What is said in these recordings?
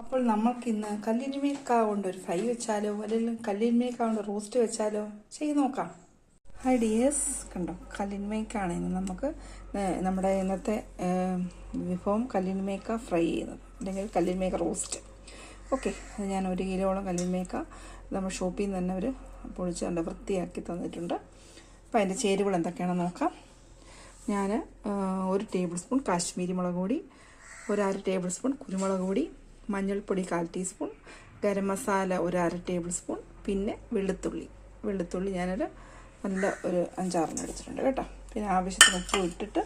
അപ്പോൾ നമ്മൾക്കിന്ന് കല്ലിന്മേക്കാ കൊണ്ട് ഒരു ഫ്രൈ വെച്ചാലോ, അല്ലെങ്കിൽ കല്ലിന്മേക്കാ കൊണ്ട് റോസ്റ്റ് വെച്ചാലോ ചെയ്ത് നോക്കാം. ഹൈ ഡിയേഴ്സ്, കണ്ടോ കല്ലിന്മേക്കാണ് ഇന്ന് നമുക്ക് നമ്മുടെ ഇന്നത്തെ വിഭവം കല്ലിന്മേക്ക ഫ്രൈ ചെയ്യുന്നത്, അല്ലെങ്കിൽ കല്ലിന്മേക്ക റോസ്റ്റ്. ഓക്കെ, അത് ഞാൻ 1 കിലോളം കല്ലിന്മേക്ക നമ്മൾ ഷോപ്പിൽ നിന്ന് തന്നെ അവർ പൊളിച്ച് കണ്ട് വൃത്തിയാക്കി തന്നിട്ടുണ്ട്. അപ്പോൾ അതിൻ്റെ ചേരുവകൾ എന്തൊക്കെയാണെന്ന് നോക്കാം. ഞാൻ 1 ടേബിൾ സ്പൂൺ കാശ്മീരി മുളക് പൊടി, 1/2 ടേബിൾ സ്പൂൺ കുരുമുളക് പൊടി, മഞ്ഞൾപ്പൊടി 1/4 teaspoon, garam masala 1/2 table spoon, പിന്നെ വെളുത്തുള്ളി ഞാനൊരു നല്ല ഒരു 5-6 എടുത്തിട്ടുണ്ട് കേട്ടോ. പിന്നെ ആവശ്യത്തിന് ഉപ്പ് ഇട്ടിട്ട്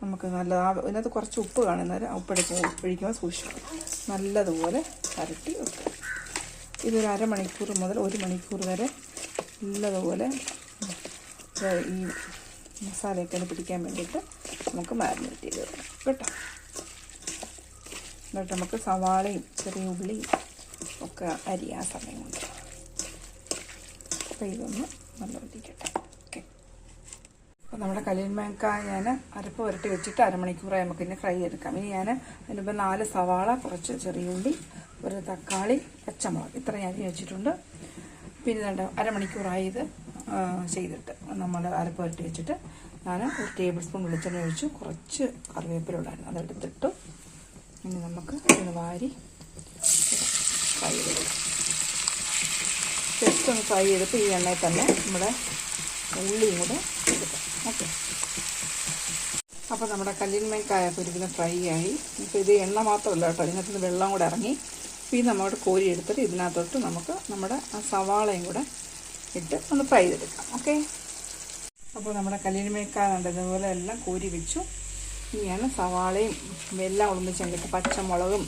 നമുക്ക് ഇതിനകത്ത് കുറച്ച് ഉപ്പ് കാണുന്നവരെ ഒഴിക്കുമ്പോൾ സൂക്ഷിക്കണം. നല്ലതുപോലെ വരട്ടി വെക്കുക. ഇതൊരു അരമണിക്കൂർ മുതൽ 1 മണിക്കൂർ വരെ നല്ലതുപോലെ ഈ മസാലയൊക്കെ പിടിക്കാൻ വേണ്ടിയിട്ട് നമുക്ക് മാരിനേറ്റ് ചെയ്ത് വെക്കണം കേട്ടോ. എന്നിട്ട് നമുക്ക് സവാളയും ചെറിയ ഉള്ളിയും ഒക്കെ അരിയാൻ സമയമുണ്ട്. അപ്പോൾ ഇതൊന്ന് നല്ല ഒഴിക്കട്ടെ. ഓക്കെ, അപ്പോൾ നമ്മുടെ കല്ലിന്മേക്ക ഞാൻ അരപ്പ് പുരട്ടി വെച്ചിട്ട് അരമണിക്കൂറായി നമുക്കിന്നെ ഫ്രൈ എടുക്കാം. ഇനി ഞാൻ അതിനിപ്പോൾ 4 സവാള, കുറച്ച് ചെറിയ ഉള്ളി, 1 തക്കാളി, പച്ചമുളക് ഇത്ര ഞാൻ വെച്ചിട്ടുണ്ട്. പിന്നെ അരമണിക്കൂറായി ഇത് ചെയ്തിട്ട് നമ്മൾ അരപ്പ് പുരട്ടി വെച്ചിട്ട് ഞാൻ 1 ടേബിൾ സ്പൂൺ വെളിച്ചെണ്ണ ഒഴിച്ചു, കുറച്ച് കറിവേപ്പില ഉണ്ടായിരുന്നു, അതെടുത്തിട്ട് ഇനി നമുക്ക് ഒന്ന് വാരി ഫ്രൈ ചെയ്ത് ജസ്റ്റ് ഒന്ന് ഫ്രൈ ചെയ്തിട്ട് ഈ എണ്ണയിൽ തന്നെ നമ്മുടെ ഉള്ളിയും കൂടെ എടുക്കാം. ഓക്കെ, അപ്പോൾ നമ്മുടെ കല്ലിന്മേക്കായ പൊരിക്കുന്ന ഫ്രൈ ആയി. ഇപ്പോൾ ഇത് എണ്ണ മാത്രമല്ല കേട്ടോ, ഇതിനകത്ത് വെള്ളം കൂടെ ഇറങ്ങി. പിന്നെ നമ്മോട് കോരി എടുത്തിട്ട് ഇതിനകത്തോട്ട് നമുക്ക് നമ്മുടെ ആ സവാളയും കൂടെ ഇട്ട് ഒന്ന് ഫ്രൈ ചെയ്തെടുക്കാം. ഓക്കെ, അപ്പോൾ നമ്മുടെ കല്ലിന്മേക്കായ ഇതുപോലെ എല്ലാം കോരി വെച്ചു. ഇനിയാണ് സവാളയും എല്ലാം ഒളിപ്പിച്ചെങ്കിട്ട് പച്ചമുളകും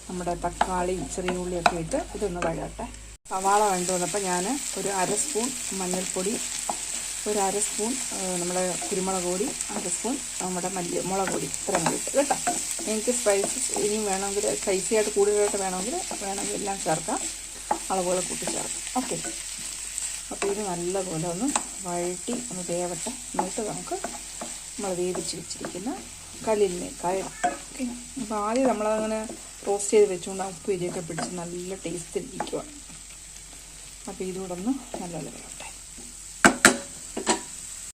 നമ്മുടെ തക്കാളിയും ചെറിയ ഉള്ളിയൊക്കെ ഇട്ട് ഇതൊന്ന് വഴട്ടെ. സവാള വേണ്ടി വന്നപ്പോൾ ഞാൻ ഒരു 1/2 സ്പൂൺ മഞ്ഞൾപ്പൊടി, ഒരു 1/2 സ്പൂൺ നമ്മുടെ കുരുമുളക് പൊടി, 1/2 സ്പൂൺ നമ്മുടെ മുളക് പൊടി ഇത്രയും ഇട്ട് കേട്ടോ. എനിക്ക് സ്പൈസസ് ഇനിയും വേണമെങ്കിൽ സ്പൈസിയായിട്ട് കൂടുതലായിട്ട് വേണമെങ്കിൽ എല്ലാം ചേർക്കാം, അളവുകൾ കൂട്ടി ചേർക്കാം. ഓക്കെ, അപ്പോൾ ഇത് നല്ലപോലെ ഒന്ന് വഴറ്റി ഒന്ന് വേവട്ടെ. എന്നിട്ട് നമുക്ക് നമ്മൾ വേവിച്ച് വെച്ചിരിക്കുന്ന കല്ലിന്മേക്കായ ഇടാം. ഓക്കെ, അപ്പോൾ ആദ്യം നമ്മളങ്ങനെ റോസ്റ്റ് ചെയ്ത് വെച്ചുകൊണ്ട് ആ ഉപ്പ് ഇരിയൊക്കെ പിടിച്ച് നല്ല ടേസ്റ്റിലിരിക്കുവാണ്. അപ്പോൾ ഇതുകൂടെ ഒന്ന് നല്ലപോലെ വേവട്ടെ.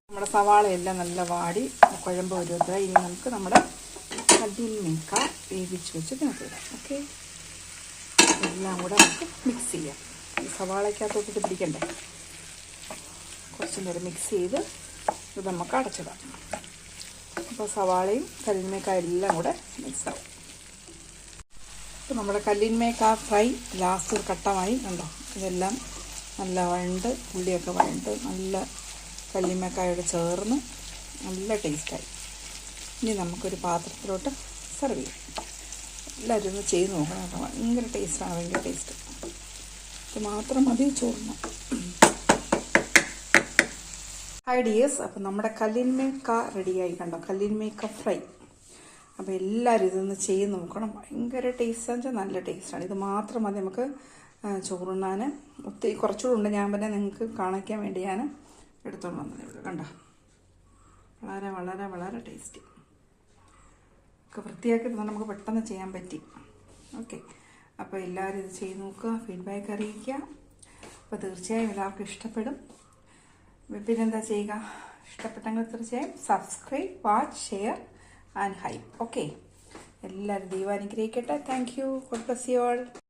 നമ്മുടെ സവാളയെല്ലാം നല്ല വാടി കുഴമ്പ് വരുന്നത്. ഇനി നമുക്ക് നമ്മുടെ കല്ലിന്മേക്ക വേവിച്ച് വെച്ച് ഇതിനകത്ത് ഇടാം. ഓക്കെ, എല്ലാം കൂടെ നമുക്ക് മിക്സ് ചെയ്യാം. ഈ സവാളയ്ക്കകത്തോട്ടിട്ട് പിടിക്കണ്ടേ, കുറച്ച് നേരം മിക്സ് ചെയ്ത് ഇത് നമുക്ക് അടച്ചിടാം. അപ്പോൾ സവാളയും കല്ലിന്മേക്ക എല്ലാം കൂടെ മിക്സാവും. അപ്പോൾ നമ്മുടെ കല്ലിന്മേക്ക ഫ്രൈ ലാസ്റ്റ് ഒരു ഘട്ടമായി കണ്ടോ. ഇതെല്ലാം നല്ല വഴണ്ട് ഉള്ളിയൊക്കെ വഴണ്ട് നല്ല കല്ലിന്മേക്കായോട് ചേർന്ന് നല്ല ടേസ്റ്റായി. ഇനി നമുക്കൊരു പാത്രത്തിലോട്ട് സെർവ് ചെയ്യാം. എല്ലാവരും ഒന്ന് ചെയ്ത് നോക്കണം കേട്ടോ, ഭയങ്കര ടേസ്റ്റാണ്, ഭയങ്കര ടേസ്റ്റ്. ഇത് മാത്രം മതി ചോറിന്. ഹൈ ഡിയേഴ്സ്, അപ്പോൾ നമ്മുടെ കല്ലിന്മേക്ക റെഡിയായി കണ്ടോ, കല്ലിന്മേക്ക ഫ്രൈ. അപ്പോൾ എല്ലാവരും ഇതൊന്ന് ചെയ്ത് നോക്കണം, ഭയങ്കര ടേസ്റ്റാന്ന് വെച്ചാൽ നല്ല ടേസ്റ്റാണ്. ഇത് മാത്രം മതി നമുക്ക് ചോറുണ്ണാൻ. ഒത്തിരി കുറച്ചുകൂടെ ഉണ്ട്, ഞാൻ പിന്നെ നിങ്ങൾക്ക് കാണിക്കാൻ വേണ്ടി ഞാൻ എടുത്തോണ്ട് വന്നതേ ഉള്ളൂ. കണ്ടോ, വളരെ വളരെ വളരെ ടേസ്റ്റി. ഒക്കെ വൃത്തിയാക്കി തന്നെ നമുക്ക് പെട്ടെന്ന് ചെയ്യാൻ പറ്റി. ഓക്കെ, അപ്പോൾ എല്ലാവരും ഇത് ചെയ്ത് നോക്കുക, ഫീഡ്ബാക്ക് അറിയിക്കുക. അപ്പോൾ തീർച്ചയായും എല്ലാവർക്കും ഇഷ്ടപ്പെടും. പിന്നെന്താ ചെയ്യുക, ഇഷ്ടപ്പെട്ടെങ്കിൽ തീർച്ചയായും subscribe, watch, share and hype. Okay, എല്ലാവരും ദൈവം അനുഗ്രഹിക്കട്ടെ. Thank you. God bless you all.